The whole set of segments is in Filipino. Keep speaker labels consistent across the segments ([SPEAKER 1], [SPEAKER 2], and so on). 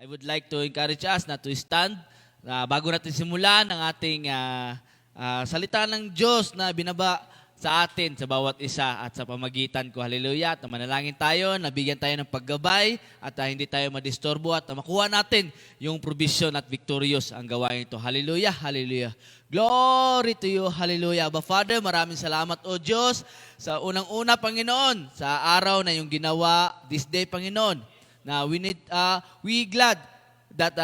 [SPEAKER 1] I would like to encourage us na to stand bago natin simulan ang ating salita ng Diyos na binaba sa atin, sa bawat isa at sa pamagitan ko. Hallelujah. At manalangin tayo, nabigyan tayo ng paggabay at hindi tayo madisturbo at makuha natin yung provision at victorious ang gawain ito. Hallelujah. Hallelujah. Glory to you. Hallelujah. Abba Father, maraming salamat o Diyos sa unang-una, Panginoon, sa araw na yung ginawa this day, Panginoon, na we glad that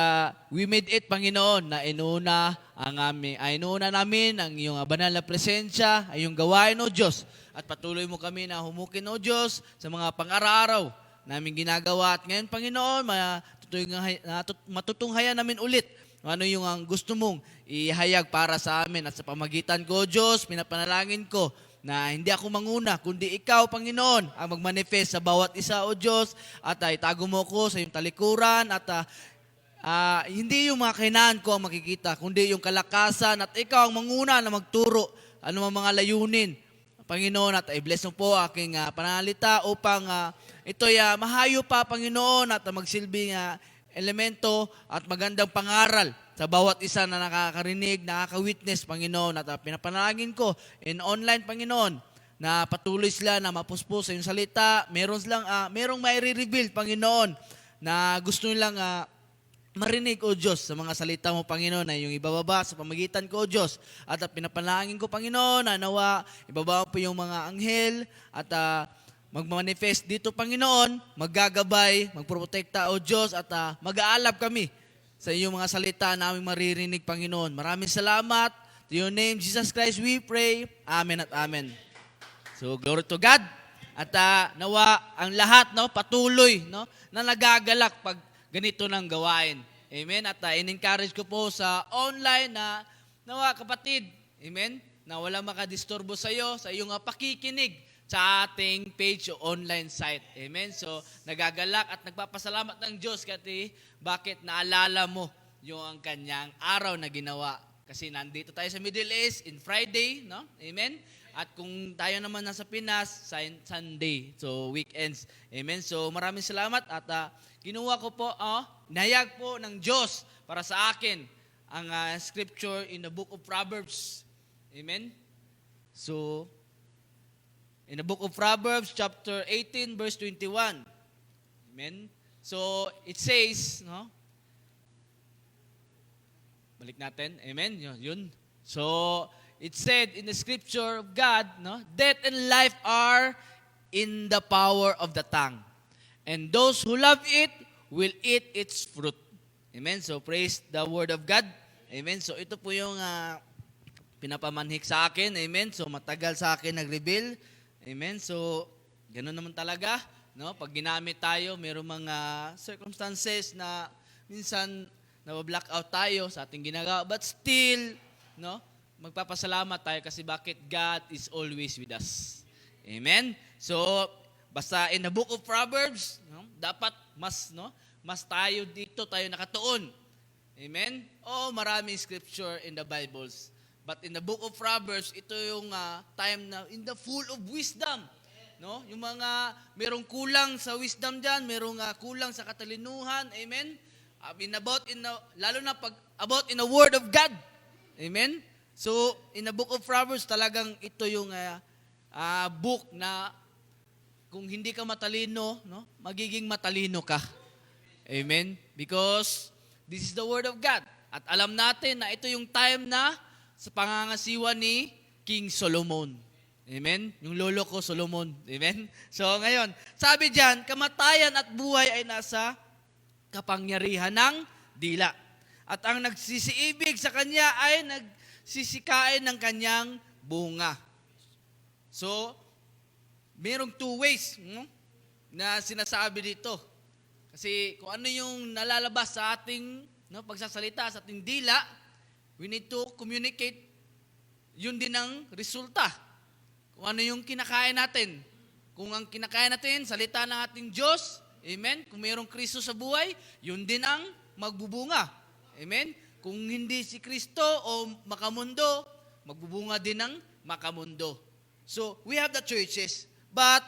[SPEAKER 1] we made it, Panginoon, na inuna namin ang iyong banal na presensya, ay iyong gawain, O Diyos. At patuloy mo kami na humukin, O Diyos, sa mga pang-araw-araw namin ginagawa. At ngayon, Panginoon, matutunghayan namin ulit ano yung ang gusto mong ihayag para sa amin. At sa pamagitan ko, O Diyos, pinapanalangin ko na hindi ako manguna, kundi ikaw, Panginoon, ang magmanifest sa bawat isa, O Diyos. At itago mo ko sa iyong talikuran at hindi yung mga kahinaan ko ang makikita, kundi yung kalakasan at ikaw ang manguna na magturo ano mga layunin, Panginoon. At i-bless mo po aking pananalita upang ito'y mahayo pa, Panginoon, at magsilbing elemento at magandang pangaral sa bawat isa na nakakarinig, nakaka-witness, Panginoon. At pinapanalangin ko in online, Panginoon, na patuloy sila na mapuspos sa iyong salita. Merong may re-reveal, Panginoon, na gusto nilang marinig, O Diyos, sa mga salita mo, Panginoon, na yung ibababa sa pamagitan ko, O Diyos. At pinapanalangin ko, Panginoon, na nawa, ibababa po yung mga anghel at magmanifest dito, Panginoon, maggagabay, magprotekta, O Diyos, at mag-aalab kami sa iyong mga salita na aming maririnig, Panginoon. Maraming salamat. To your name, Jesus Christ, we pray. Amen at amen. So, glory to God. At nawa, ang lahat patuloy na nagagalak pag ganito ng gawain. Amen? At in-encourage ko po sa online na nawa kapatid, amen, na wala makadisturbo sa iyo, sa iyong pakikinig sa ating page o online site. Amen? So, nagagalak at nagpapasalamat ng Diyos kasi bakit naalala mo yung ang kanyang araw na ginawa. Kasi nandito tayo sa Middle East in Friday, no? Amen? At kung tayo naman nasa Pinas, Sunday. So, weekends. Amen? So, maraming salamat at kinuha ko po, nahayag po ng Diyos para sa akin ang scripture in the book of Proverbs. Amen? So, in the book of Proverbs, chapter 18, verse 21. Amen? So, it says, balik natin. Amen? Yun. So, it said in the scripture of God, death and life are in the power of the tongue. And those who love it will eat its fruit. Amen? So, praise the word of God. Amen? So, ito po yung pinapamanhik sa akin. Amen? So, matagal sa akin nag-reveal. Amen? So, ganoon naman talaga. Pag ginamit tayo, mayroong mga circumstances na minsan na-black out tayo sa ating ginagawa. But still, magpapasalamat tayo kasi bakit God is always with us. Amen? So, basta in the book of Proverbs, dapat mas tayo dito tayo nakatuon. Amen? Maraming scripture in the Bibles. But in the book of Proverbs, ito yung time na in the full of wisdom. Yung mga merong kulang sa wisdom diyan, merong kulang sa katalinuhan. Amen? Lalo na pag about in the word of God. Amen? So, in the book of Proverbs, talagang ito yung book na kung hindi ka matalino, magiging matalino ka. Amen? Because this is the word of God. At alam natin na ito yung time na sa pangangasiwa ni King Solomon. Amen? Yung lolo ko, Solomon. Amen? So ngayon, sabi diyan, kamatayan at buhay ay nasa kapangyarihan ng dila. At ang nagsisiibig sa kanya ay nagsisikain ng kanyang bunga. So, mayroong two ways na sinasabi dito. Kasi kung ano yung nalalabas sa ating pagsasalita, sa ating dila, we need to communicate. Yun din ang resulta. Kung ano yung kinakain natin. Kung ang kinakain natin, salita ng ating Diyos, amen? Kung mayroong Kristo sa buhay, yun din ang magbubunga. Amen? Kung hindi si Kristo o makamundo, magbubunga din ng makamundo. So, we have the churches. But,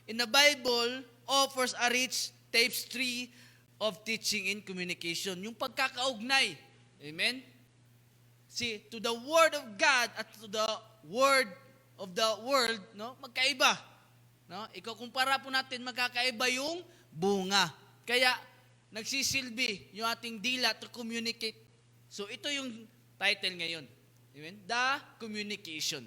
[SPEAKER 1] in the Bible, offers a rich tapestry of teaching and communication. Yung pagkakaugnay. Amen? See, to the Word of God at to the Word of the world, no, magkaiba. No? Ikukumpara po natin, magkakaiba yung bunga. Kaya, nagsisilbi yung ating dila to communicate. So, ito yung title ngayon. Amen? The Communication.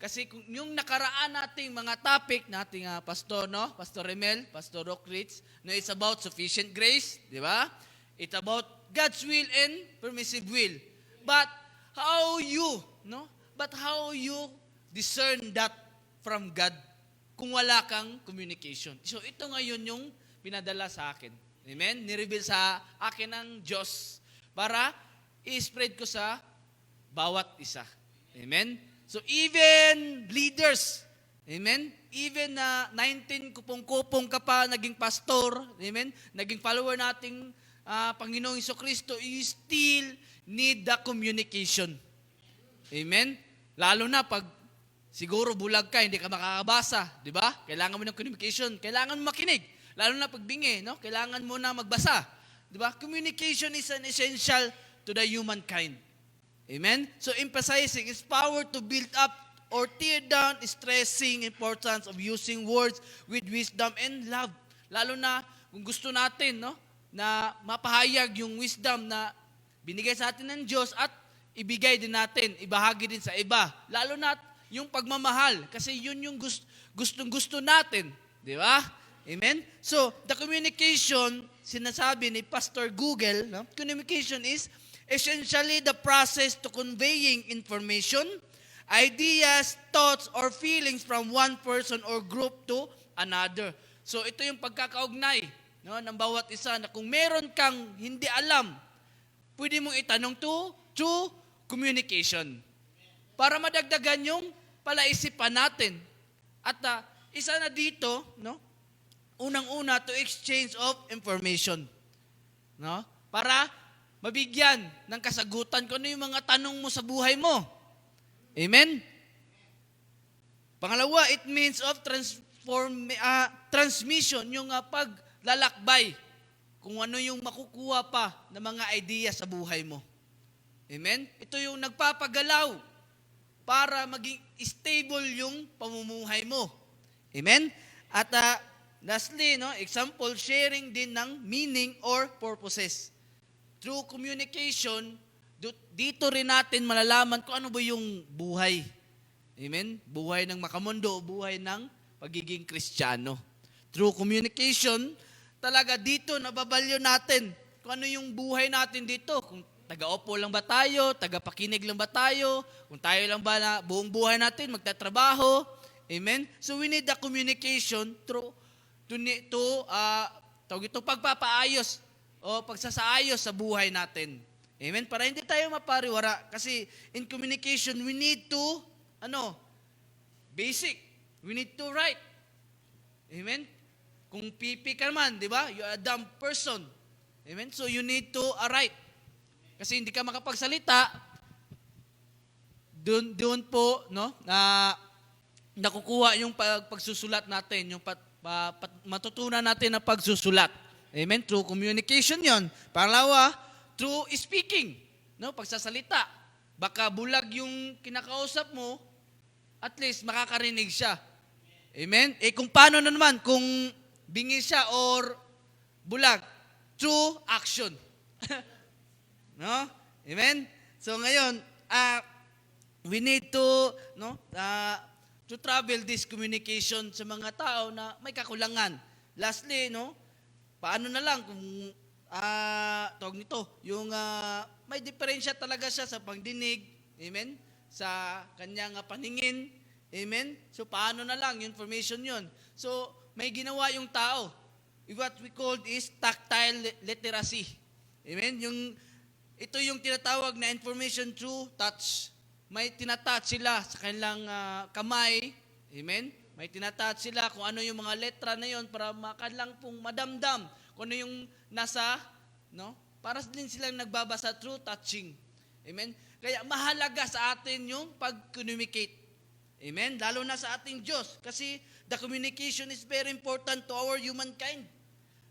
[SPEAKER 1] Kasi kung yung nakaraan nating mga topic nating pastor, no? Pastor Remel, Pastor Rock Ritz, no, it's about sufficient grace, di ba? It's about God's will and permissive will. But how you, no? But how you discern that from God kung wala kang communication? So ito ngayon yung pinadala sa akin. Amen? Nireveal sa akin ng Diyos para i-spread ko sa bawat isa. Amen? So even leaders, amen? Even 19 kupong-kupong ka pa naging pastor, amen? Naging follower nating Panginoong Jesucristo, you still need the communication. Amen? Lalo na pag siguro bulag ka, hindi ka makakabasa, di ba? Kailangan mo ng communication, kailangan mo makinig. Lalo na pag bingi, no? Kailangan mo na magbasa. Di ba? Communication is an essential to the humankind. Amen? So emphasizing its power to build up or tear down, stressing importance of using words with wisdom and love. Lalo na kung gusto natin, no, na mapahayag yung wisdom na binigay sa atin ng Diyos at ibigay din natin, ibahagi din sa iba. Lalo na yung pagmamahal kasi yun yung gustong-gusto natin, di ba? Amen? So, the communication, sinasabi ni Pastor Google, no? Communication is essentially the process to conveying information, ideas, thoughts, or feelings from one person or group to another. So ito yung pagkakaugnay, no, ng bawat isa na kung meron kang hindi alam, pwede mong itanong to communication para madagdagan yung palaisipan natin. At isa na dito, no, unang-una to exchange of information. No? Para mabigyan ng kasagutan kung ano yung mga tanong mo sa buhay mo. Amen? Pangalawa, it means of transmission, yung paglalakbay, kung ano yung makukuha pa ng mga idea sa buhay mo. Amen? Ito yung nagpapagalaw para maging stable yung pamumuhay mo. Amen? At lastly, no, example, sharing din ng meaning or purposes. Through communication, dito rin natin malalaman kung ano ba yung buhay. Amen? Buhay ng makamundo, buhay ng pagiging Kristiyano. Through communication, talaga dito nababalyo natin kung ano yung buhay natin dito. Kung taga-opo lang ba tayo, taga-pakinig lang ba tayo, kung tayo lang ba na buong buhay natin magtatrabaho. Amen? So we need the communication to pagpapaayos o pagsasaayos sa buhay natin. Amen? Para hindi tayo mapariwara. Kasi in communication, we need to, basic. We need to write. Amen? Kung pipi ka naman, di ba? You're a dumb person. Amen? So you need to write. Kasi hindi ka makapagsalita, doon po, no, na nakukuha yung pagsusulat natin, yung matutunan natin na pagsusulat. Amen? Through communication yon. Pangalawa, through speaking. No? Pagsasalita. Baka bulag yung kinakausap mo, at least makakarinig siya. Amen? Kung paano na naman, kung bingi siya or bulag, through action. No? Amen? So ngayon, we need to travel this communication sa mga tao na may kakulangan. Lastly, no, paano na lang kung tawag nito, yung may diferensya talaga siya sa pagdinig, amen, sa kanyang paningin, amen. So paano na lang yung information yon. So may ginawa yung tao. What we call is tactile literacy. Amen. Ito yung tinatawag na information through touch. May tinatouch sila sa kanilang kamay. Amen? May tinatouch sila kung ano yung mga letra na yon para makalang pong madamdam kung ano yung nasa, no? Para din silang nagbabasa through touching. Amen? Kaya mahalaga sa atin yung pag-communicate. Amen? Lalo na sa ating Diyos. Kasi the communication is very important to our humankind.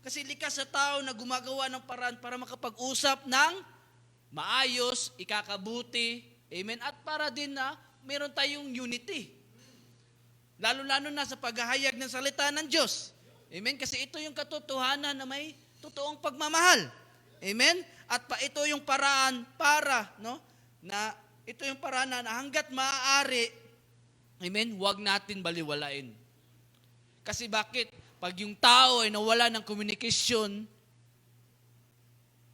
[SPEAKER 1] Kasi likas sa tao na gumagawa ng paraan para makapag-usap ng maayos, ikakabuti, amen, at para din na meron tayong unity. Lalo-lalo na sa paghahayag ng salita ng Diyos. Amen? Kasi ito yung katotohanan na may totoong pagmamahal. Amen? At ito yung paraan para, no, na ito yung paraan na hanggat maaari, amen, huwag natin baliwalain. Kasi bakit? Pag yung tao ay nawala ng communication,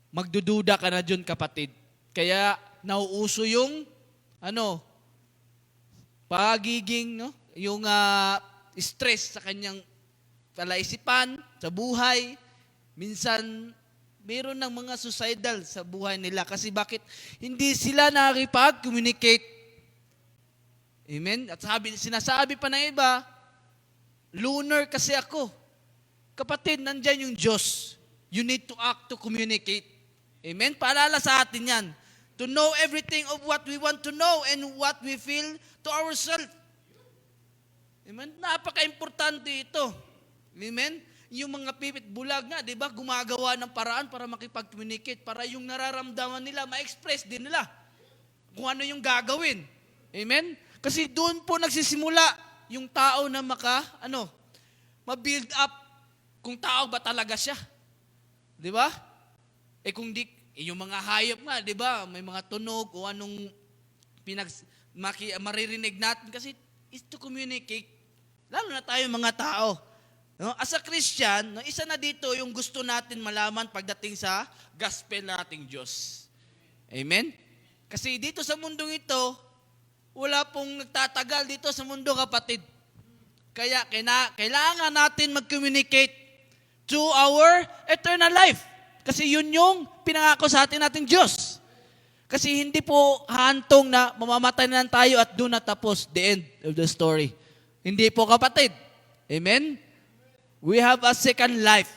[SPEAKER 1] magdududa ka na dyan, kapatid. Kaya nauuso yung pagiging, no, yung stress sa kanyang palaisipan, sa buhay. Minsan meron ng mga suicidal sa buhay nila. Kasi bakit? Hindi sila nakikipag-communicate. Amen? At sinasabi pa ng iba, loner kasi ako. Kapatid, nandyan yung Diyos. You need to act to communicate. Amen? Paalala sa atin yan. To know everything of what we want to know and what we feel to ourselves. Amen? Napaka-importante ito. Amen? Yung mga pipit bulag nga, di ba, gumagawa ng paraan para makipag-communicate, para yung nararamdaman nila, ma-express din nila kung ano yung gagawin. Amen? Kasi doon po nagsisimula yung tao na ma-build up kung tao ba talaga siya. Di ba? Kung di, yung mga hayop nga, di ba, may mga tunog o anong maririnig natin kasi is to communicate. Lalo na tayo mga tao. No? As a Christian, no, isa na dito yung gusto natin malaman pagdating sa gospel nating Diyos. Amen? Kasi dito sa mundong ito, wala pong nagtatagal dito sa mundo, kapatid. Kaya kailangan natin mag-communicate to our eternal life. Kasi yun yung pinangako sa atin nating Diyos. Kasi hindi po hantong na mamamatay na tayo at doon natapos the end of the story. Hindi po, kapatid. Amen? We have a second life.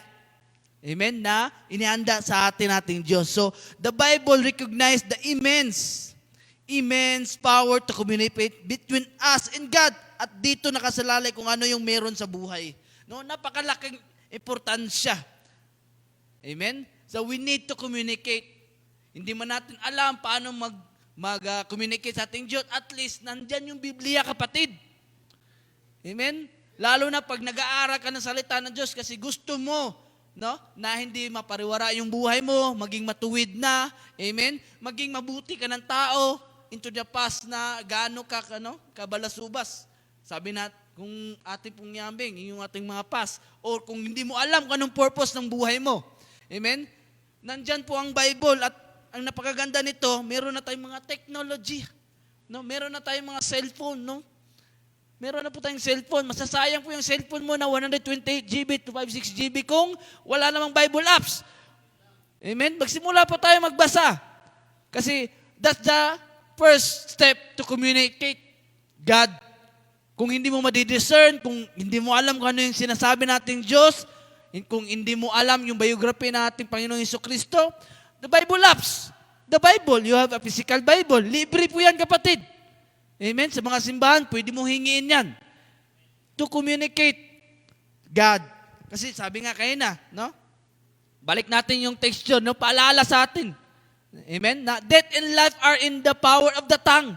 [SPEAKER 1] Amen? Na inihanda sa atin nating Diyos. So, the Bible recognized the immense power to communicate between us and God. At dito nakasalalay kung ano yung meron sa buhay. No, napakalaking importansya. Amen? So, we need to communicate. Hindi man natin alam paano mag-communicate sa ating Diyos. At least, nandyan yung Biblia, kapatid. Amen? Lalo na pag nag-aaral ka ng salita ng Diyos kasi gusto mo, no, na hindi mapariwara yung buhay mo, maging matuwid na, amen? Maging mabuti ka ng tao into the past na gaano ka, kabalasubas. Sabi na, kung ating pong yambing, yung ating mga past, or kung hindi mo alam kung anong purpose ng buhay mo. Amen? Nandyan po ang Bible at ang napakaganda nito, meron na tayong mga technology. No? Meron na tayong mga cellphone, no? Meron na po tayong cellphone. Masasayang po yung cellphone mo na 128 GB to 56 GB kung wala namang Bible apps. Amen? Magsimula po tayo magbasa. Kasi that's the first step to communicate God. Kung hindi mo madidiscern, kung hindi mo alam kung ano yung sinasabi nating Diyos, kung hindi mo alam yung biography nating Panginoong Jesucristo, the Bible apps. The Bible, you have a physical Bible. Libre po yan, kapatid. Amen? Sa mga simbahan, pwede mo hingiin yan. To communicate God. Kasi sabi nga kayo na, no? Balik natin yung text yun, no? Paalala sa atin. Amen? Na death and life are in the power of the tongue.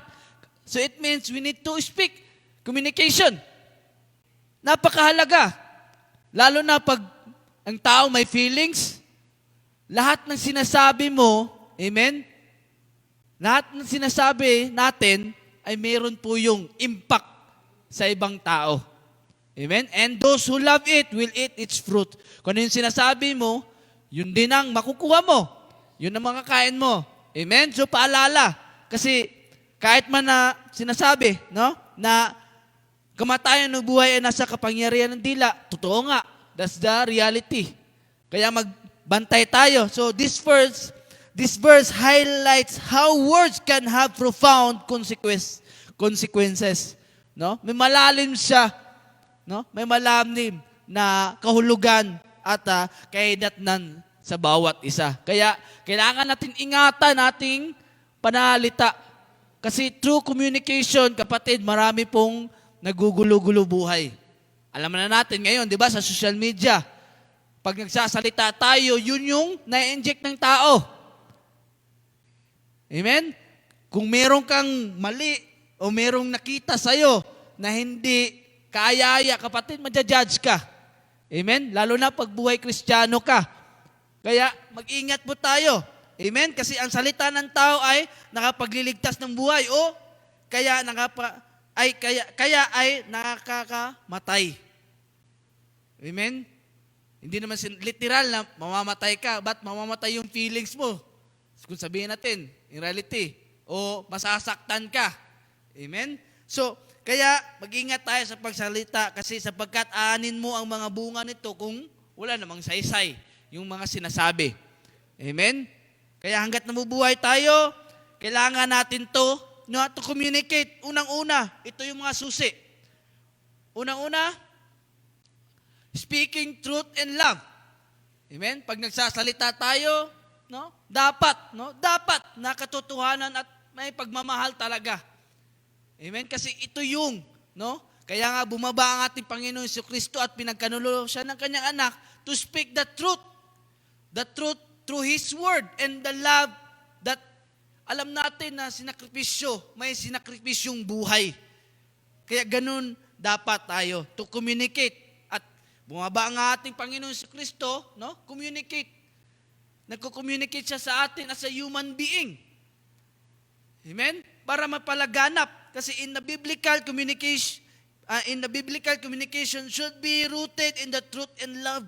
[SPEAKER 1] So it means we need to speak. Communication. Napakahalaga. Lalo na pag ang tao may feelings, lahat ng sinasabi mo, amen? Lahat ng sinasabi natin, ay meron po yung impact sa ibang tao. Amen? And those who love it will eat its fruit. Kung ano yung sinasabi mo, yun din ang makukuha mo. Yun ang makakain mo. Amen? So paalala. Kasi kahit man na sinasabi, no, na kamatayan ng buhay ay nasa kapangyarihan ng dila, totoo nga. That's the reality. Kaya magbantay tayo. So this verse highlights how words can have profound consequences. No? May malalim siya. No? May malalim na kahulugan at kahidatnan sa bawat isa. Kaya kailangan natin ingatan nating panalita. Kasi through communication, kapatid, marami pong nagugulo-gulo buhay. Alam na natin ngayon, di ba, sa social media, Pag nagsasalita tayo, yun yung na-inject ng tao. Amen? Kung meron kang mali o merong nakita sa'yo na hindi kaaya-aya, kapatid, madja-judge ka. Amen? Lalo na pag buhay Kristiyano ka. Kaya mag-ingat po tayo. Amen? Kasi ang salita ng tao ay nakapagliligtas ng buhay o kaya nakakamatay. Amen? Hindi naman literal na mamamatay ka. Ba't mamamatay yung feelings mo? Kung sabihin natin, in reality, o masasaktan ka. Amen? So, kaya mag-ingat tayo sa pagsalita kasi sapagkat aanin mo ang mga bunga nito kung wala namang saysay yung mga sinasabi. Amen? Kaya hanggat nabubuhay tayo, kailangan natin to communicate. Unang-una, ito yung mga susi. Unang-una, speaking truth and love. Amen? Pag nagsasalita tayo, dapat na katotohanan at may pagmamahal talaga. Amen? Kasi ito yung, kaya nga bumaba ang ating Panginoon Jesucristo at pinagkanulo siya ng kanyang anak to speak the truth through His Word and the love that alam natin na may sinakripisyong buhay. Kaya ganun dapat tayo to communicate. At bumaba ang ating Panginoon Jesucristo, communicate. Nagko-communicate siya sa atin as a human being. Amen? Para mapalaganap. Kasi in the biblical communication should be rooted in the truth and love.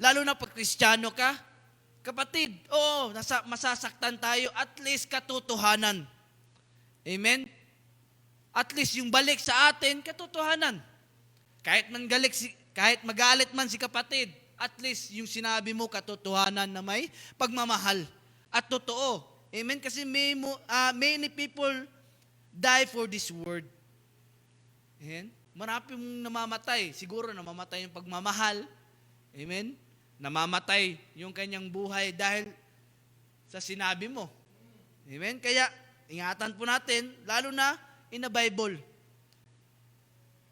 [SPEAKER 1] Lalo na pag Kristiyano ka, kapatid, masasaktan tayo, at least katotohanan. Amen? At least yung balik sa atin, katotohanan. Kahit magalit man si kapatid, at least yung sinabi mo, katotohanan na may pagmamahal. At totoo. Amen? Kasi many people die for this word. Amen? Marami mong namamatay. Siguro namamatay yung pagmamahal. Amen? Namamatay yung kanyang buhay dahil sa sinabi mo. Amen? Kaya, ingatan po natin, lalo na in the Bible.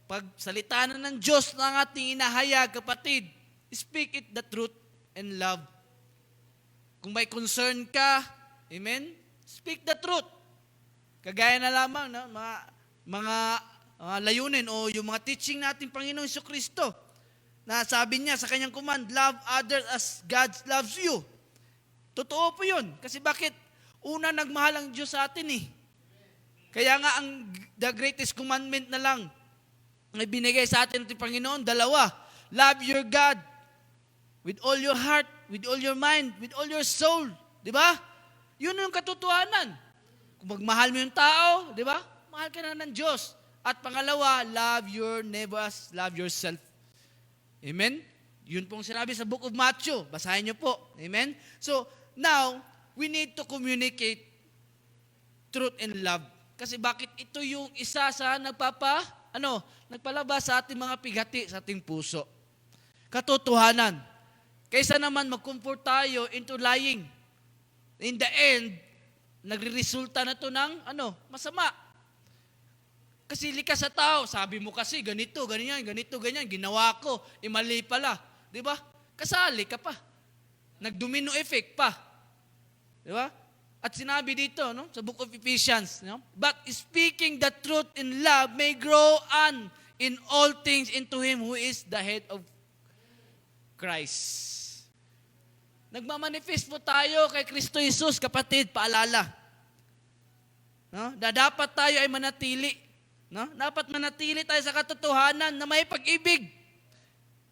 [SPEAKER 1] Pag salita na ng Diyos na ating inahayag, kapatid, speak it the truth and love. Kung may concern ka, amen? Speak the truth. Kagaya na lamang mga layunin o yung mga teaching natin Panginoon Jesucristo na sabi niya sa kanyang command, love others as God loves you. Totoo po yun. Kasi bakit? Una, nagmahal ang Diyos sa atin eh. Kaya nga the greatest commandment na lang na binigay sa atin ng Panginoon, dalawa. Love your God with all your heart, with all your mind, with all your soul. Di ba? Yun yung katotohanan. Kung magmahal mo yung tao, di ba? Mahal ka na ng Diyos. At pangalawa, love your neighbor as love yourself. Amen? Yun pong sinabi sa book of Matthew. Basahin niyo po. Amen? So, now, we need to communicate truth and love. Kasi bakit ito yung isa sa nagpalabas sa ating mga pigati sa ating puso. Katotohanan. Kaysa naman mag-comfort tayo into lying. In the end, nagre-resulta na to ng masama. Kasi likas sa tao, sabi mo kasi ganito, ganyan, ginawa ko, mali pala. Di ba? Kasali ka pa. Nag-domino effect pa. Di ba? At sinabi dito, sa book of Ephesians, but speaking the truth in love may grow on in all things into Him who is the head of Christ. Nagmamanifest po tayo kay Kristo Jesus, kapatid, paalala. Dapat tayo ay manatili. Dapat manatili tayo sa katotohanan na may pag-ibig.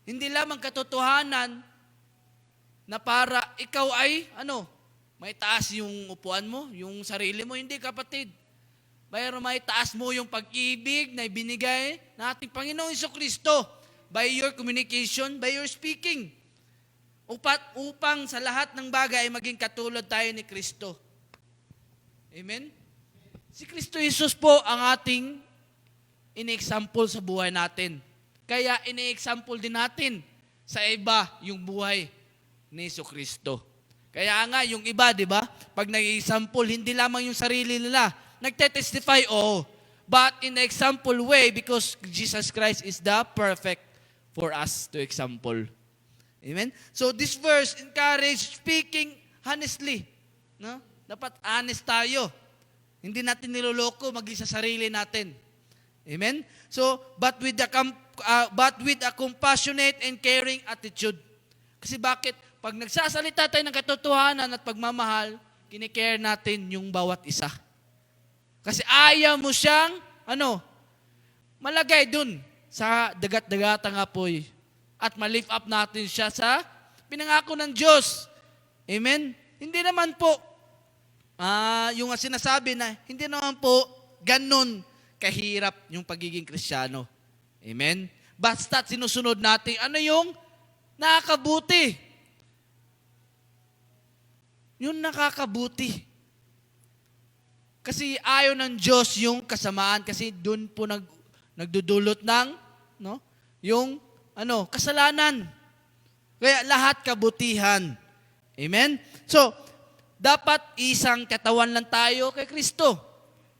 [SPEAKER 1] Hindi lamang katotohanan na para ikaw ay, may taas yung upuan mo, yung sarili mo. Hindi, kapatid. Mayroon may taas mo yung pag-ibig na ibinigay ng ating Panginoong Jesucristo by your communication, by your speaking. Upang sa lahat ng bagay ay maging katulad tayo ni Kristo. Amen? Si Kristo Jesus po ang ating ini-example sa buhay natin. Kaya ini-example din natin sa iba yung buhay ni Jesucristo. Kaya nga yung iba, di ba? Pag nag-example, hindi lamang yung sarili nila. Nagte-testify, but in the example way because Jesus Christ is the perfect for us to example. Amen? So this verse encourage speaking honestly. No? Dapat honest tayo. Hindi natin niloloko maging sa sarili natin. Amen? So, but with a compassionate and caring attitude. Kasi bakit? Pag nagsasalita tayo ng katotohanan at pagmamahal, kinikare natin yung bawat isa. Kasi ayaw mo siyang, malagay dun sa dagat-dagatang apoy. At ma-lift up natin siya sa pinangako ng Diyos. Amen? Hindi naman po, yung sinasabi na, hindi naman po ganun kahirap yung pagiging Kristiyano. Amen? Basta't sinusunod natin, ano yung nakakabuti? Yung nakakabuti. Kasi ayaw ng Diyos yung kasamaan kasi doon po nagdudulot ng yung kasalanan. Kaya lahat kabutihan. Amen? So, dapat isang katawan lang tayo kay Kristo.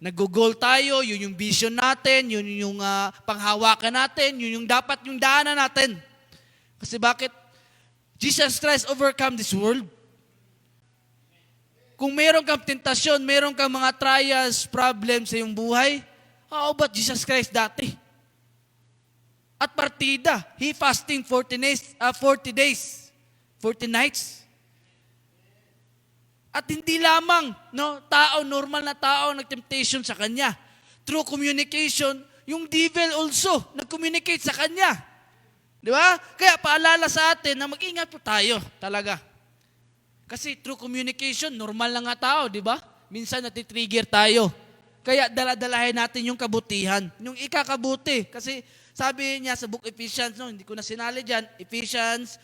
[SPEAKER 1] Nag-goal tayo, yun yung vision natin, yun yung panghawakan natin, yun yung dapat yung daanan natin. Kasi bakit? Jesus Christ overcome this world. Kung meron kang tentasyon, meron kang mga trials, problems sa iyong buhay, how about Jesus Christ dati? At partida, He fasting 40 days, 40 nights. At hindi lamang, normal na tao nag-temptation sa Kanya. Through communication, yung devil also nag-communicate sa Kanya. Di ba? Kaya paalala sa atin na mag-ingat po tayo talaga. Kasi through communication, normal lang nga tao, di ba? Minsan natitrigger tayo. Kaya daladalahin natin yung kabutihan, yung ikakabuti. Kasi sabi niya sa book Ephesians, hindi ko na sinali dyan, Ephesians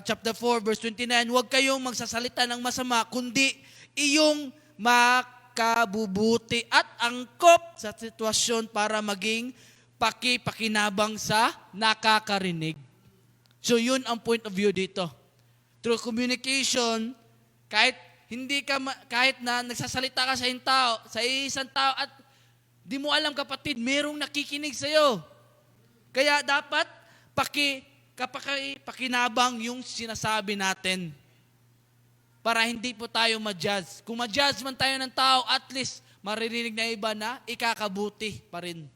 [SPEAKER 1] chapter 4, verse 29, huwag kayong magsasalita ng masama, kundi iyong makabubuti at angkop sa sitwasyon para maging pakinabang sa nakakarinig. So yun ang point of view dito. Through communication, kahit na nagsasalita ka sa isang tao at di mo alam kapatid, merong nakikinig sa iyo. Kaya dapat pakinabang yung sinasabi natin para hindi po tayo ma-judge. Kung ma-judge man tayo ng tao, at least maririnig na iba na ikakabuti pa rin.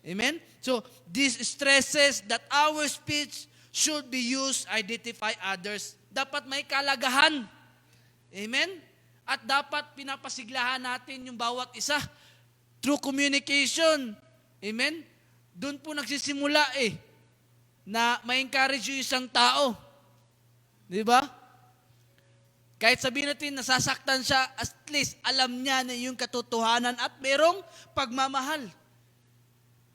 [SPEAKER 1] Amen? So, this stresses that our speech should be used to identify others. Dapat may kalagahan. Amen? At dapat pinapasiglahan natin yung bawat isa through communication. Amen? Doon po nagsisimula na ma-encourage yung isang tao. Di ba? Kahit sabihin natin nasasaktan siya, at least alam niya na yung katotohanan at merong pagmamahal.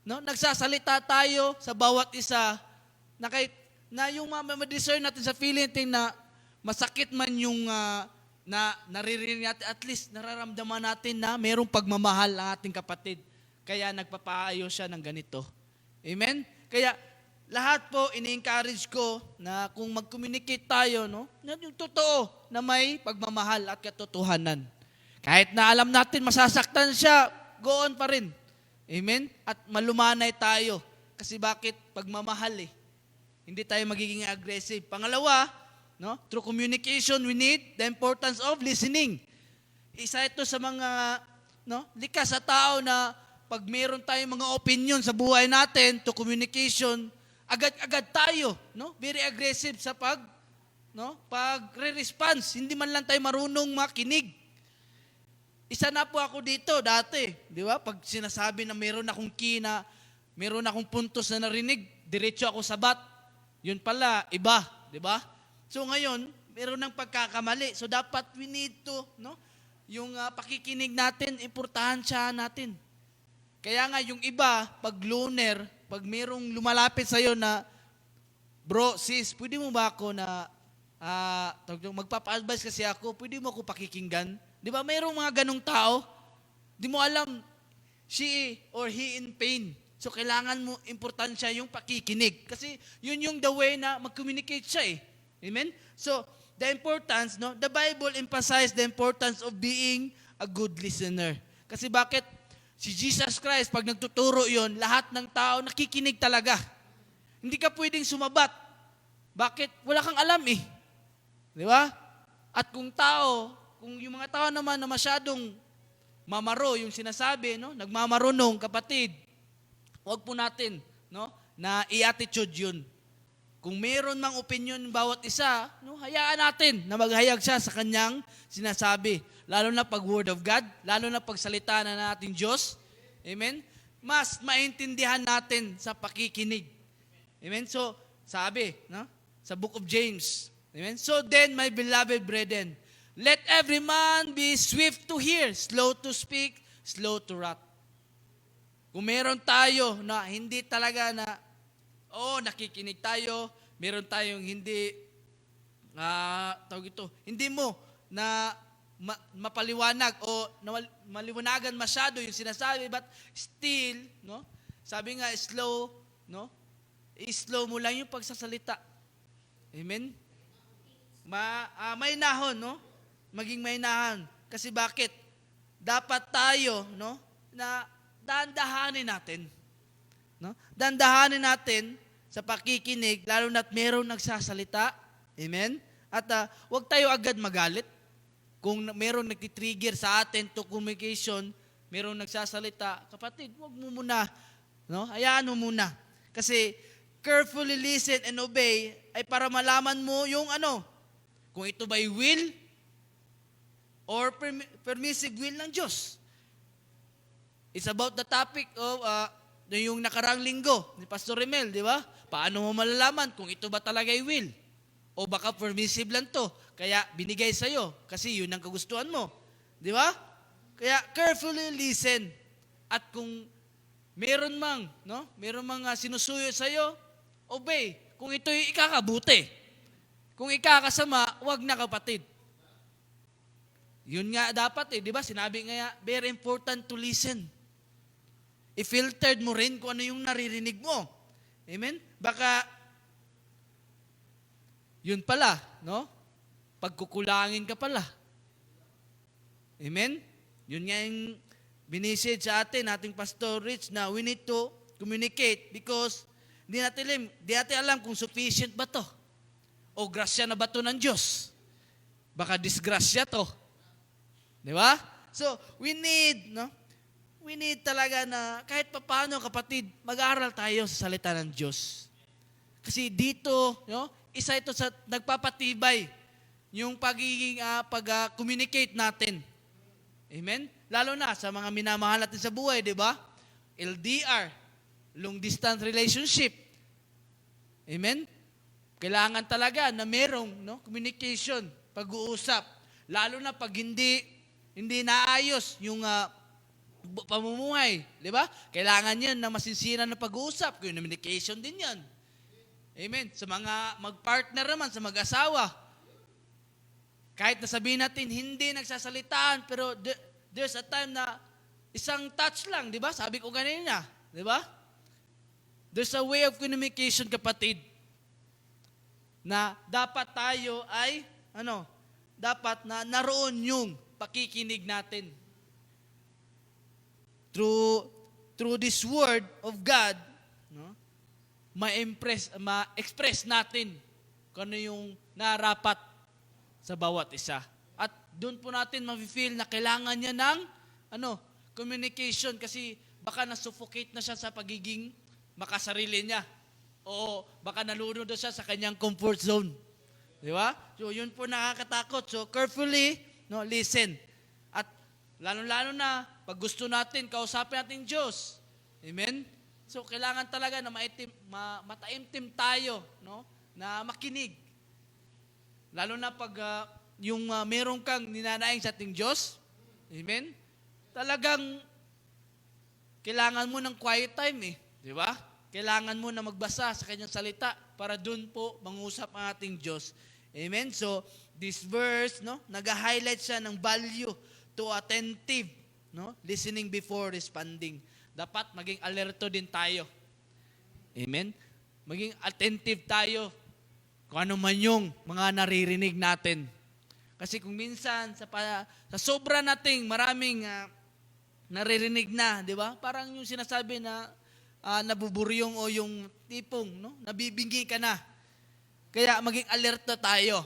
[SPEAKER 1] Nagsasalita tayo sa bawat isa na kahit na yung ma-discern natin sa feeling natin na masakit man yung na naririnig natin, at least nararamdaman natin na merong pagmamahal ang ating kapatid. Kaya nagpapaayos siya ng ganito. Amen? Kaya lahat po, ini-encourage ko na kung mag-communicate tayo, yung totoo na may pagmamahal at katotohanan. Kahit na alam natin masasaktan siya, go on pa rin. Amen? At malumanay tayo. Kasi bakit? Pagmamahal Hindi tayo magiging aggressive. Pangalawa, through communication, we need the importance of listening. Isa ito sa mga likas sa tao na pag meron tayong mga opinion sa buhay natin, to communication, agad-agad tayo, very aggressive sa pagre-response. Hindi man lang tayo marunong makinig. Isa na po ako dito dati, di ba? Pag sinasabi na meron akong meron akong puntos na narinig, diretso ako sa bat. Yun pala, iba, di ba? So ngayon, meron ng pagkakamali. So dapat we need to, yung pakikinig natin, importansya natin. Kaya nga yung iba, pag loner, pag merong lumalapit sa'yo na, bro, sis, pwede mo ba ako na, magpapa-advise kasi ako, pwede mo ako pakikinggan? Di ba, mayroong mga ganong tao, di mo alam, she or he in pain. So, kailangan mo, importansya yung pakikinig. Kasi, yun yung the way na mag-communicate siya Amen? So, the importance, the Bible emphasizes the importance of being a good listener. Kasi bakit? Si Jesus Christ, pag nagtuturo yon, lahat ng tao nakikinig talaga. Hindi ka pwedeng sumabat. Bakit? Wala kang alam eh. Di ba? At kung yung mga tao naman na masyadong mamaro yung sinasabi, no? Nagmamarunong, kapatid, huwag po natin, no? Na i-attitude yun. Kung meron mang opinion bawat isa, no, hayaan natin na maghayag siya sa kanyang sinasabi. Lalo na pag Word of God, lalo na pag salita na natin Diyos. Amen? Mas maintindihan natin sa pakikinig. Amen? So, sabi, no, sa Book of James. Amen? So then, my beloved brethren, let every man be swift to hear, slow to speak, slow to wrath. Kung meron tayo na hindi talaga na nakikinig tayo, meron tayong hindi, hindi mo na mapaliwanag o maliwanagan masyado yung sinasabi, but still, no, sabi nga, slow, no, i-slow mo lang yung pagsasalita. Amen? Mainahon, no? Maging mainahon. Kasi bakit? Dapat tayo, no, na dahan-dahanin natin. No? Dandahanin natin sa pakikinig, lalo na't merong nagsasalita. Amen? At huwag tayo agad magalit. Kung merong nagtitrigger sa atin to communication, merong nagsasalita, kapatid, huwag mo muna. No? Hayaan mo muna. Kasi carefully listen and obey ay para malaman mo yung kung ito ba'y will or permissive will ng Diyos. It's about the topic of yung nakarang linggo ni Pastor Remel, di ba? Paano mo malalaman kung ito ba talaga ay will? O baka permissive lang to, kaya binigay sa'yo kasi yun ang kagustuhan mo. Di ba? Kaya carefully listen. At kung meron mang sinusuyo sa'yo, obey. Kung ito'y ikakabuti. Kung ikakasama, wag na, kapatid. Yun nga dapat di ba? Sinabi nga, very important to listen. I-filtered mo rin kung ano yung naririnig mo. Amen? Baka, yun pala, no? Pagkukulangin ka pala. Amen? Yun nga yung binisage sa ating Pastor Rich, na we need to communicate because di natin alam kung sufficient ba to. O grasya na ba to ng Diyos? Baka disgrasya to. Di ba? So, we need talaga na kahit papaano, kapatid, mag-aaral tayo sa salita ng Diyos. Kasi dito, isa ito sa nagpapatibay yung pagiging pag-communicate natin. Amen? Lalo na sa mga minamahal natin sa buhay, di ba? LDR, long distance relationship. Amen? Kailangan talaga na merong communication, pag-uusap. Lalo na pag hindi naayos yung pamumuhay, di ba? Kailangan yan na masinsira na pag-uusap. Communication din yan. Amen. Sa mga mag-partner naman, sa mag-asawa, kahit nasabihin natin hindi nagsasalitaan, pero there's a time na isang touch lang, di ba? Sabi ko kanina, di ba? There's a way of communication, kapatid, na dapat tayo ay, dapat na naroon yung pakikinig natin. Through this word of God, ma-express natin kung ano yung narapat sa bawat isa. At doon po natin ma-feel na kailangan niya ng communication kasi baka na-suffocate na siya sa pagiging makasarili niya. O baka nalunod na siya sa kanyang comfort zone. Di ba? So yun po nakakatakot. So carefully, listen. At lalo-lalo na pag gusto natin, kausapin natin Diyos. Amen? So, kailangan talaga na mataimtim tayo, na makinig. Lalo na pag yung meron kang ninanaing sa ating Diyos. Amen? Talagang kailangan mo ng quiet time Di ba? Kailangan mo na magbasa sa kanyang salita para dun po mangusap ang ating Diyos. Amen? So, this verse, nag-highlight siya ng value to attentive, listening before responding. Dapat maging alerto din tayo. Amen? Maging attentive tayo kung ano man yung mga naririnig natin. Kasi kung minsan, sa sobra nating maraming naririnig na, di ba? Parang yung sinasabi na nabuburyong o yung tipong, nabibingi ka na. Kaya maging alerto tayo.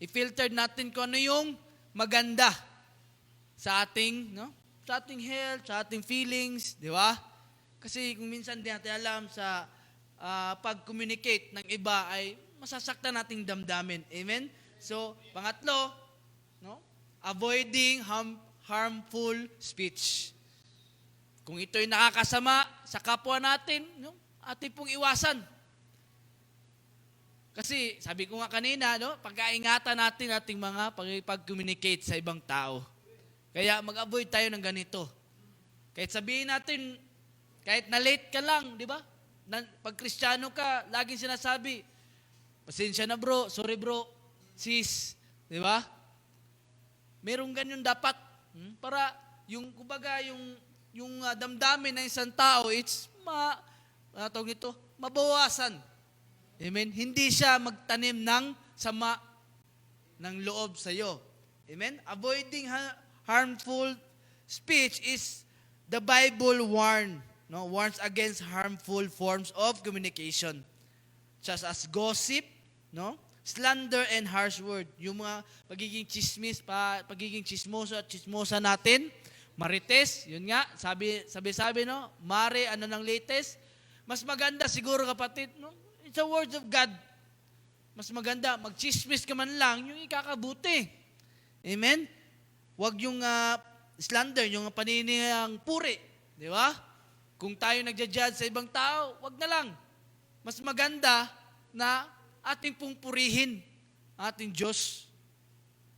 [SPEAKER 1] I-filter natin kung ano yung maganda sa ating, no? Sa ating health, sa ating feelings, di ba? Kasi kung minsan di natin alam sa pag-communicate ng iba ay masasaktan nating damdamin. Amen? So, pangatlo, no? Avoiding harmful speech. Kung ito'y nakakasama sa kapwa natin, no? Ating pong iwasan. Kasi, sabi ko nga kanina, no? Pagkaingatan natin ating mga pag-communicate sa ibang tao. Kaya mag-avoid tayo ng ganito. Kahit sabihin natin, kahit na late ka lang, di ba? Pag Kristiyano ka, laging sinasabi, pasensya na bro, sorry bro, sis, di ba? Merong ganyan dapat. Para yung, kumbaga, yung damdamin ng isang tao, it's mabawasan. Amen? Hindi siya magtanim ng sama ng loob sa iyo. Amen? Avoiding harmful speech is the Bible warns against harmful forms of communication, such as gossip, no? Slander and harsh word. Yung mga pagiging chismoso at chismosa natin, marites, yun nga, sabi, no? Mare, ano ng latest? Mas maganda siguro kapatid, no? It's the word of God. Mas maganda, magchismis ka man lang, yung ikakabuti. Amen? Huwag yung slander, yung paniniyang puri. Di ba? Kung tayo nagja-judge sa ibang tao, wag na lang. Mas maganda na ating pong purihin ating Diyos.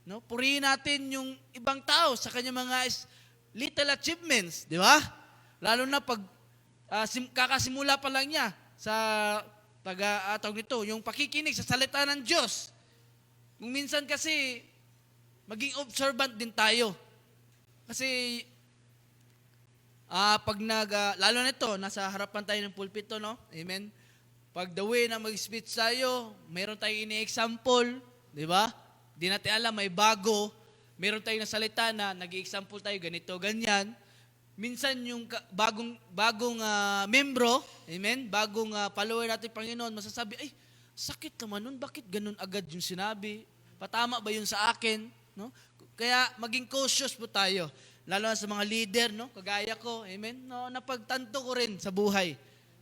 [SPEAKER 1] No? Purihin natin yung ibang tao sa kanyang mga little achievements. Di ba? Lalo na pag kakasimula pa lang niya sa yung pakikinig sa salita ng Diyos. Kung minsan kasi, maging observant din tayo. Kasi, lalo na ito, nasa harapan tayo ng pulpito, no? Amen? Pag the way na mag-speech tayo, meron tayong ini-example, di ba? Di natin alam, may bago. Meron tayong nasalita na nag-example tayo, ganito, ganyan. Minsan yung bagong membro, amen, bagong follower natin Panginoon, masasabi, ay, sakit naman nun, bakit ganun agad yung sinabi? Patama ba yun sa akin? No? Kaya maging cautious po tayo, lalo na sa mga leader, no? Kagaya ko, amen, no? Napagtanto ko rin sa buhay,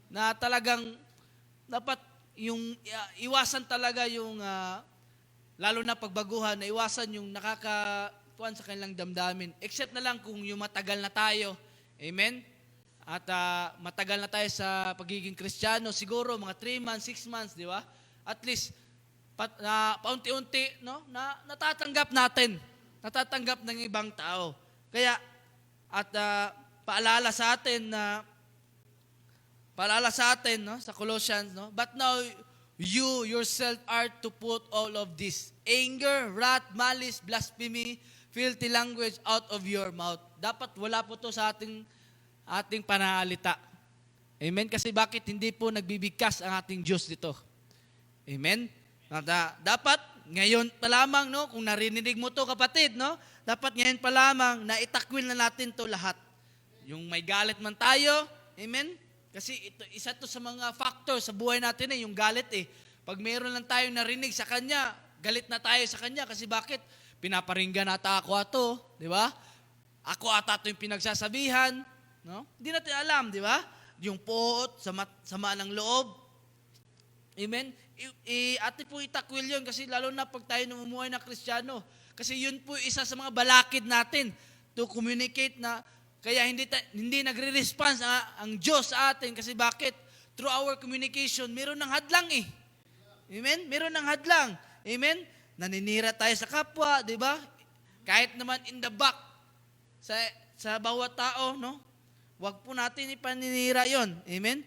[SPEAKER 1] na talagang dapat yung iwasan talaga yung, lalo na pagbaguhan, na iwasan yung nakakatuan sa kanilang damdamin. Except na lang kung yung matagal na tayo, amen? At matagal na tayo sa pagiging Kristiyano, siguro mga 3 months, 6 months, di ba? At least, paunti-unti, no? Natatanggap ng ibang tao. Kaya, at paalala sa atin, no? Sa Colossians, no? But now, you yourself are to put all of this, anger, wrath, malice, blasphemy, filthy language out of your mouth. Dapat wala po to sa ating pananalita. Amen? Kasi bakit hindi po nagbibigkas ang ating Diyos dito? Amen? Dapat ngayon pa lamang, no? Kung narinig mo to kapatid, no? Dapat ngayon pa lamang na itakwil na natin to lahat. Yung may galit man tayo, amen? Kasi isa to sa mga factor sa buhay natin yung galit eh. Pag mayroon lang tayong narinig sa Kanya, galit na tayo sa Kanya. Kasi bakit? Pinaparinggan ata ako ato, di ba? Ako ata ito yung pinagsasabihan, no? Hindi natin alam, di ba? Yung poot, sama ng loob. Amen? Ate po itakwil yun kasi lalo na pag tayo namumuhay na Kristiyano. Kasi yun po isa sa mga balakid natin to communicate na kaya hindi nagre-response ang Diyos sa atin. Kasi bakit? Through our communication, meron ng hadlang eh. Amen? Meron ng hadlang. Amen? Naninira tayo sa kapwa, di ba? Kahit naman in the back, sa bawat tao, no? Huwag po natin ipaninira yon. Amen?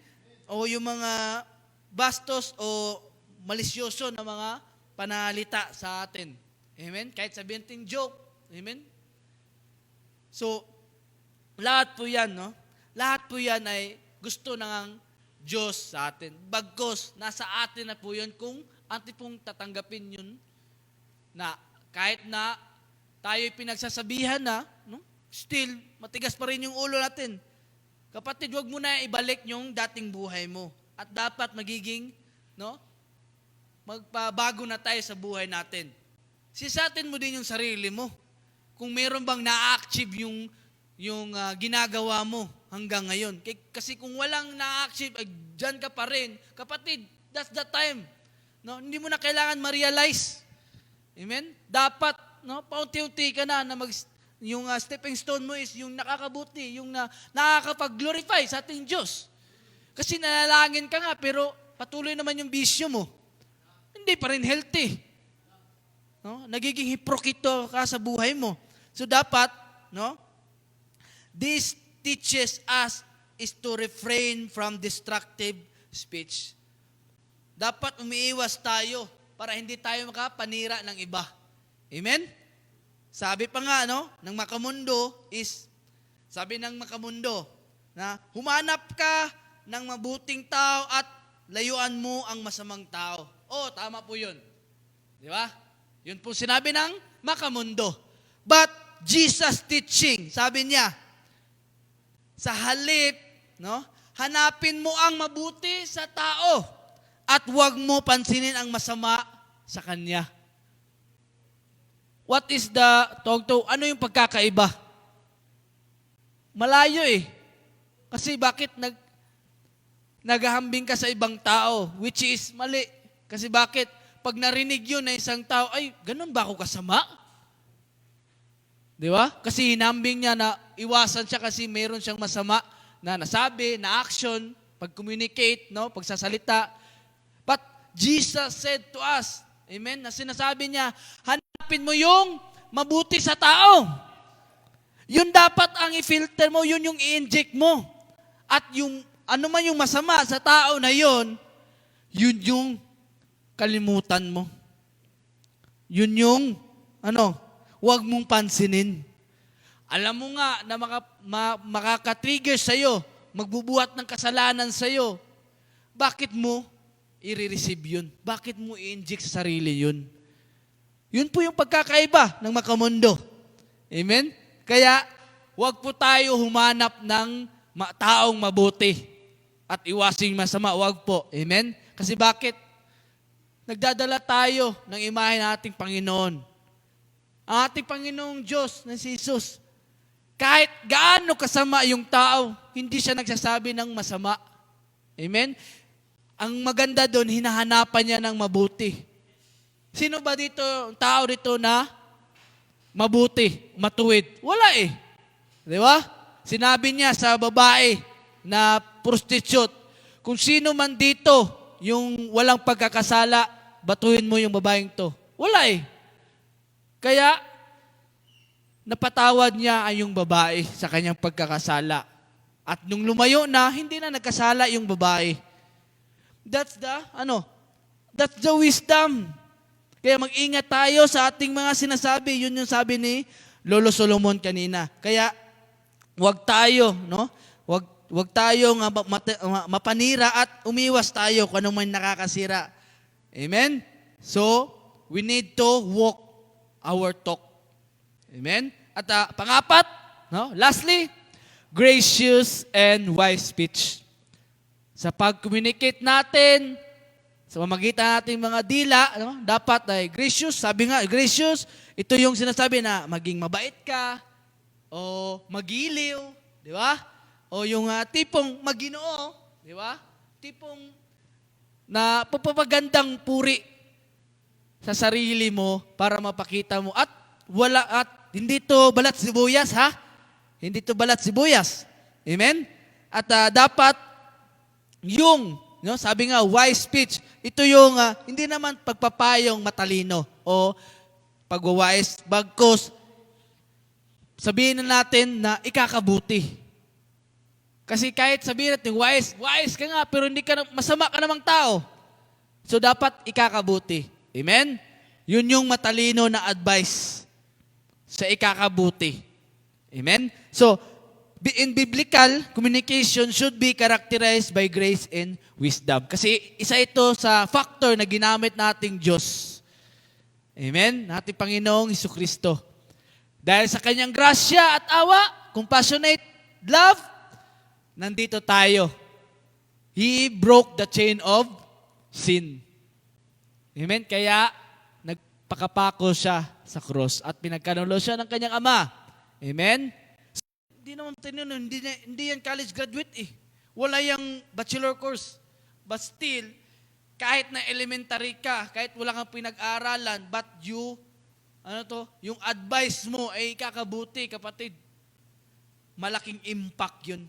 [SPEAKER 1] O yung mga bastos o malisyoso na mga panalita sa atin. Amen? Kahit sabihin natin joke. Amen? So, lahat po yan, no? Lahat po yan ay gusto ng Diyos sa atin. Bagkos, nasa atin na po yun kung atin pong tatanggapin yun na kahit na tayo'y pinagsasabihan na, no? Still, matigas pa rin yung ulo natin. Kapatid, wag mo na ibalik yung dating buhay mo. At dapat magiging, no? magpabago na tayo sa buhay natin. Sisatin mo din yung sarili mo. Kung meron bang na-achieve yung ginagawa mo hanggang ngayon. Kasi kung walang na-achieve, dyan ka pa rin. Kapatid, that's the time. No? Hindi mo na kailangan ma-realize. Amen? Dapat, no, paunti-unti ka na yung stepping stone mo is yung nakakabuti, yung nakakapag-glorify sa ating Diyos. Kasi nanalangin ka nga, pero patuloy naman yung bisyo mo. Hindi pa rin healthy. No? Nagiging hiprokito ka sa buhay mo. So dapat, no, this teaches us is to refrain from destructive speech. Dapat umiiwas tayo para hindi tayo makapanira ng iba. Amen? Sabi pa nga, no, ng Makamundo is, sabi ng Makamundo, na humanap ka ng mabuting tao at layuan mo ang masamang tao. Oh, tama po yun. Di ba? Yun po sinabi ng Makamundo. But Jesus teaching, sabi niya, sa halip, no, hanapin mo ang mabuti sa tao at huwag mo pansinin ang masama sa kanya. What is the ano yung pagkakaiba? Malayo eh. Kasi bakit naghahambing ka sa ibang tao, which is mali. Kasi bakit? Pag narinig yun na isang tao, ay, ganun ba ako kasama? Di ba? Kasi hinambing niya na iwasan siya kasi mayroon siyang masama na nasabi, na action, pag-communicate, no, pagsasalita. But Jesus said to us, amen, na sinasabi niya, hanapin mo yung mabuti sa tao. Yun dapat ang i-filter mo, yun yung i-inject mo. At yung ano man yung masama sa tao na yun yung kalimutan mo. Yun yung, huwag mong pansinin. Alam mo nga na makaka-trigger sa'yo, magbubuhat ng kasalanan sa'yo. Bakit mo i-receive yun? Bakit mo i-inject sa sarili yun? Yun po yung pagkakaiba ng Makamundo. Amen? Kaya, huwag po tayo humanap ng taong mabuti at iwasing masama. Huwag po. Amen? Kasi bakit? Nagdadala tayo ng imahe ng ating Panginoon. Ang ating Panginoong Diyos na si Jesus, kahit gaano kasama yung tao, hindi siya nagsasabi ng masama. Amen? Ang maganda doon, hinahanapan niya ng mabuti. Sino ba dito, tao dito na mabuti, matuwid? Wala eh. Di ba? Sinabi niya sa babae na prostitute, kung sino man dito yung walang pagkakasala, batuhin mo yung babaeng to. Wala eh. Kaya, napatawad niya ay yung babae sa kanyang pagkakasala. At nung lumayo na, hindi na nagkasala yung babae. That's the wisdom. Kaya mag-ingat tayo sa ating mga sinasabi. Yun yung sabi ni Lolo Solomon kanina. Kaya, wag tayo, no? Wag tayong mapanira at umiwas tayo kung anong may nakakasira. Amen? So, we need to walk our talk. Amen? At pangapat, no? Lastly, gracious and wise speech. Sa pag-communicate natin, sa pamagitan nating mga dila, no? Dapat ay gracious. Sabi nga, gracious, ito yung sinasabi na maging mabait ka, o magiliw, di ba? O yung tipong maginoo, di ba? Tipong na papapagandang puri sa sarili mo para mapakita mo at hindi to balat sibuyas, ha? Hindi to balat sibuyas. Amen? At dapat yung, no, sabi nga, wise speech, ito yung hindi naman pagpapayong matalino o pagwawais, bagkus sabihin na natin na ikakabuti. Kasi kahit sabihin natin, wise ka nga, pero masama ka namang tao. So dapat ikakabuti. Amen? Yun yung matalino na advice sa ikakabuti. Amen? So, in biblical, communication should be characterized by grace and wisdom. Kasi isa ito sa factor na ginamit nating Diyos. Amen? Nating Panginoong Jesucristo. Dahil sa kanyang grasya at awa, compassionate love, nandito tayo. He broke the chain of sin. Amen? Kaya, nagpakapako siya sa cross at pinagkanulo siya ng kanyang ama. Amen? Hindi naman tinanong, hindi yan college graduate eh. Wala yung bachelor course. But still, kahit na elementary ka, kahit wala kang pinag-aralan, but yung advice mo ay kakabuti, kapatid. Malaking impact yun.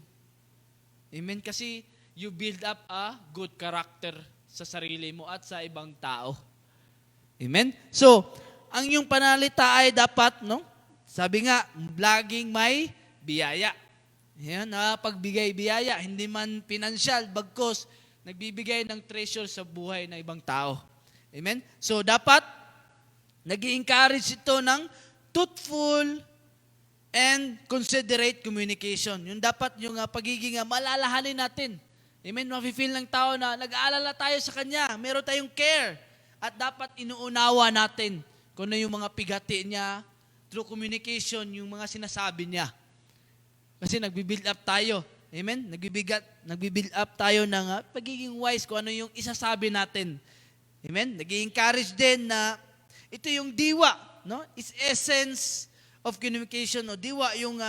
[SPEAKER 1] Amen? Kasi you build up a good character sa sarili mo at sa ibang tao. Amen? So, ang iyong panalita ay dapat, sabi nga, laging may biyaya. Yan, pagbigay biyaya, hindi man pinansyal, bagkos, nagbibigay ng treasure sa buhay ng ibang tao. Amen? So, dapat, nag-i-encourage ito ng truthful and considerate communication. Yung dapat, yung pagiging malalahanin natin. Amen? Mafe-feel ng tao na nag-aalala tayo sa Kanya. Meron tayong care. At dapat inuunawa natin kung ano yung mga pigati niya through communication, yung mga sinasabi niya. Kasi nagbi-build up tayo. Amen? Nagbi-build up tayo ng pagiging wise kung ano yung isasabi natin. Amen? Nag-i-encourage din na ito yung diwa, It's essence of communication, diwa yung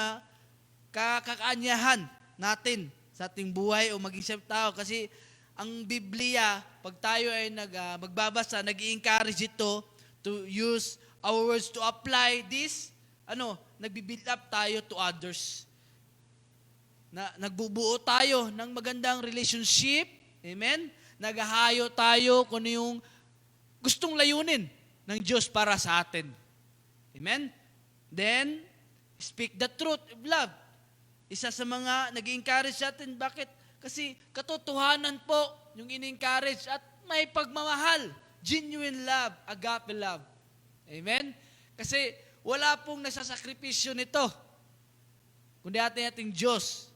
[SPEAKER 1] kakaanyahan natin sa ating buhay o maging sa tao. Kasi ang Biblia, pag tayo ay magbabasa, nag-i-encourage ito to use our words to apply this, nagbi-build up tayo to others. Nagbubuo tayo ng magandang relationship. Amen? Naghahayo tayo kung yung gustong layunin ng Diyos para sa atin. Amen? Then, speak the truth of love. Isa sa mga nag-encourage sa atin. Bakit? Kasi katotohanan po yung in-encourage at may pagmamahal. Genuine love, agape love. Amen? Kasi wala pong nasasakripisyo nito, kundi ating Diyos.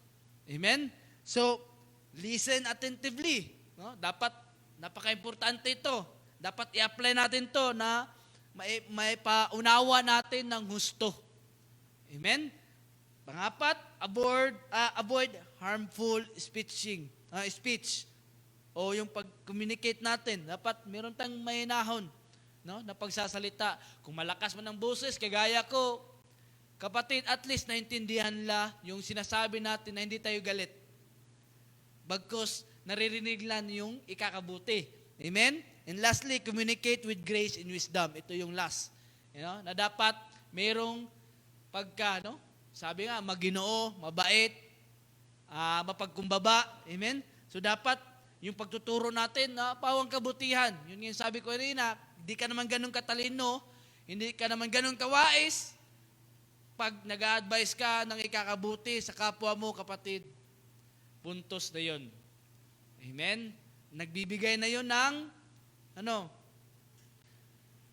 [SPEAKER 1] Amen? So, listen attentively. Dapat, napaka-importante ito. Dapat i-apply natin to na may paunawa natin ng husto. Amen? Pangapat, avoid harmful speech. O yung pag-communicate natin. Dapat meron tayong mahinahon na pagsasalita. Kung malakas man ang boses, kagaya ko, kapatid, at least naintindihan yung sinasabi natin na hindi tayo galit. Bagkus, naririnig lang yung ikakabuti. Amen? And lastly, communicate with grace and wisdom. Ito yung last. Na dapat mayroong sabi nga, maginoo, mabait, mapagkumbaba. Amen? So dapat, yung pagtuturo natin, pawang kabutihan. Yun yung sabi ko rin hindi ka naman ganun katalino, hindi ka naman ganun kawais. Pag nag-a-advise ka ng ikakabuti sa kapwa mo, kapatid, puntos na yun. Amen? Nagbibigay na yun ng,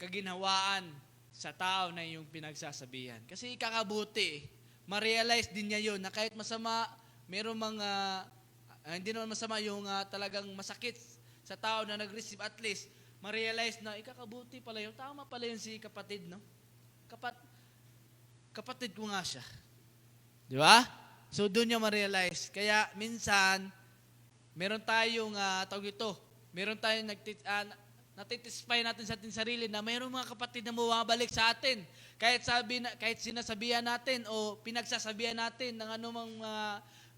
[SPEAKER 1] kaginhawaan sa tao na yung pinagsasabihan. Kasi ikakabuti, ma-realize din niya yun na kahit masama, mayroong mga, hindi naman masama yung talagang masakit sa tao na nag-receive, at least, ma-realize na ikakabuti pala yun. Tama pala yun si kapatid, kapatid ko nga siya. Di ba? So, doon niya ma-realize. Kaya, minsan, meron tayong, meron tayong natitisfy natin sa ating sarili na mayroong mga kapatid na bumabalik sa atin. Kahit sinasabihan natin o pinagsasabihan natin ng anumang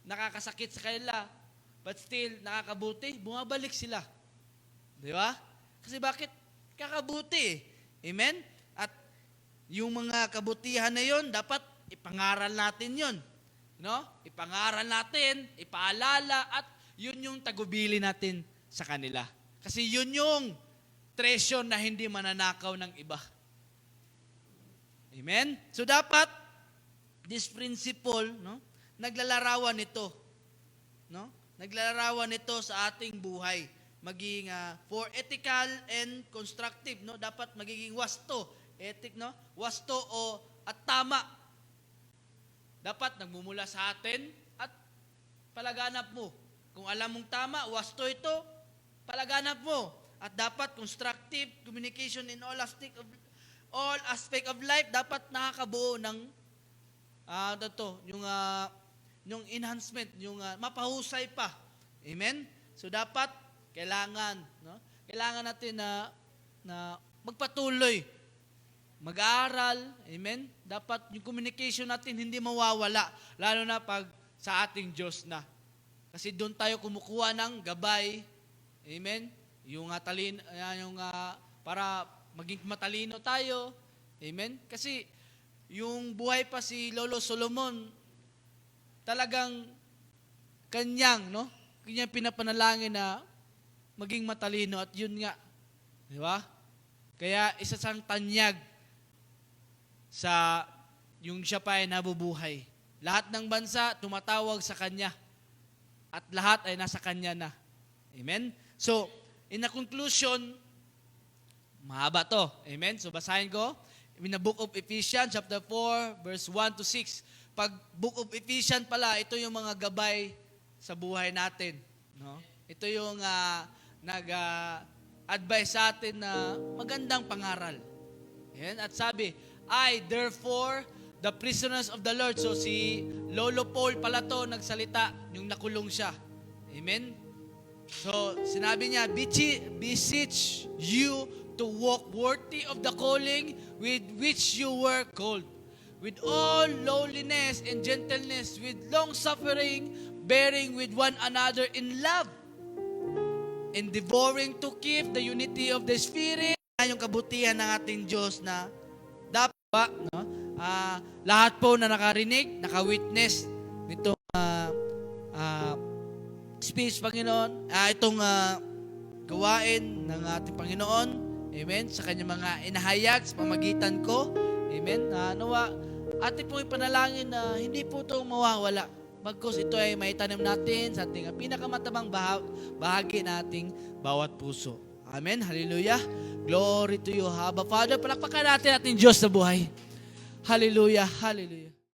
[SPEAKER 1] nakakasakit sa kanila, but still, nakakabuti, bumabalik sila. Di ba? Kasi bakit? Kakabuti. Amen? Yung mga kabutihan na yon, dapat ipangaral natin yon. Ipangaral natin, ipaalala, at yun yung tagubili natin sa kanila. Kasi yun yung treasure na hindi mananakaw ng iba. Amen? So dapat, this principle, naglalarawan ito. Naglalarawan ito sa ating buhay. Maging for ethical and constructive. Dapat magiging wasto. Ethic, wasto at tama. Dapat nagmumula sa atin at palaganap mo. Kung alam mong tama, wasto ito, palaganap mo. At dapat constructive communication in all aspect of life, dapat nakakabuo ng yung enhancement, yung mapahusay pa. Amen? So dapat kailangan natin na na magpatuloy, mag-aaral, amen? Dapat yung communication natin hindi mawawala, lalo na pag sa ating Diyos na. Kasi doon tayo kumukuha ng gabay, amen? Yung para maging matalino tayo, amen? Kasi yung buhay pa si Lolo Solomon, talagang kanyang pinapanalangin na maging matalino at yun nga, di ba? Kaya isa siyang tanyag sa yung siya pa ay nabubuhay. Lahat ng bansa tumatawag sa kanya at lahat ay nasa kanya na. Amen? So, in a conclusion, mahaba to. Amen? So, basahin ko. In the book of Ephesians, chapter 4, verse 1 to 6. Pag book of Ephesians pala, ito yung mga gabay sa buhay natin. No? Ito yung nag-advise sa atin na magandang pangaral. Ayan? At sabi, I, therefore, the prisoners of the Lord. So si Lolo Paul pala to nagsalita, yung nakulong siya. Amen? So sinabi niya, beseech you to walk worthy of the calling with which you were called, with all lowliness and gentleness, with long-suffering, bearing with one another in love, endeavoring to keep the unity of the Spirit. Yung kabutihan ng ating Diyos na dapat, lahat po na nakarinig, naka-witness nitong speech, Panginoon, itong gawain ng ating Panginoon, amen, sa kanyang mga inahayag sa pamagitan ko, amen, nawa, ating pong ipanalangin na hindi po ito mawawala, bagkus ito ay maitanim natin sa ating pinakamatabang bahagi nating bawat puso. Amen, hallelujah, glory to you, Abba Father. Palakpakan natin ating Diyos sa buhay. Hallelujah, hallelujah.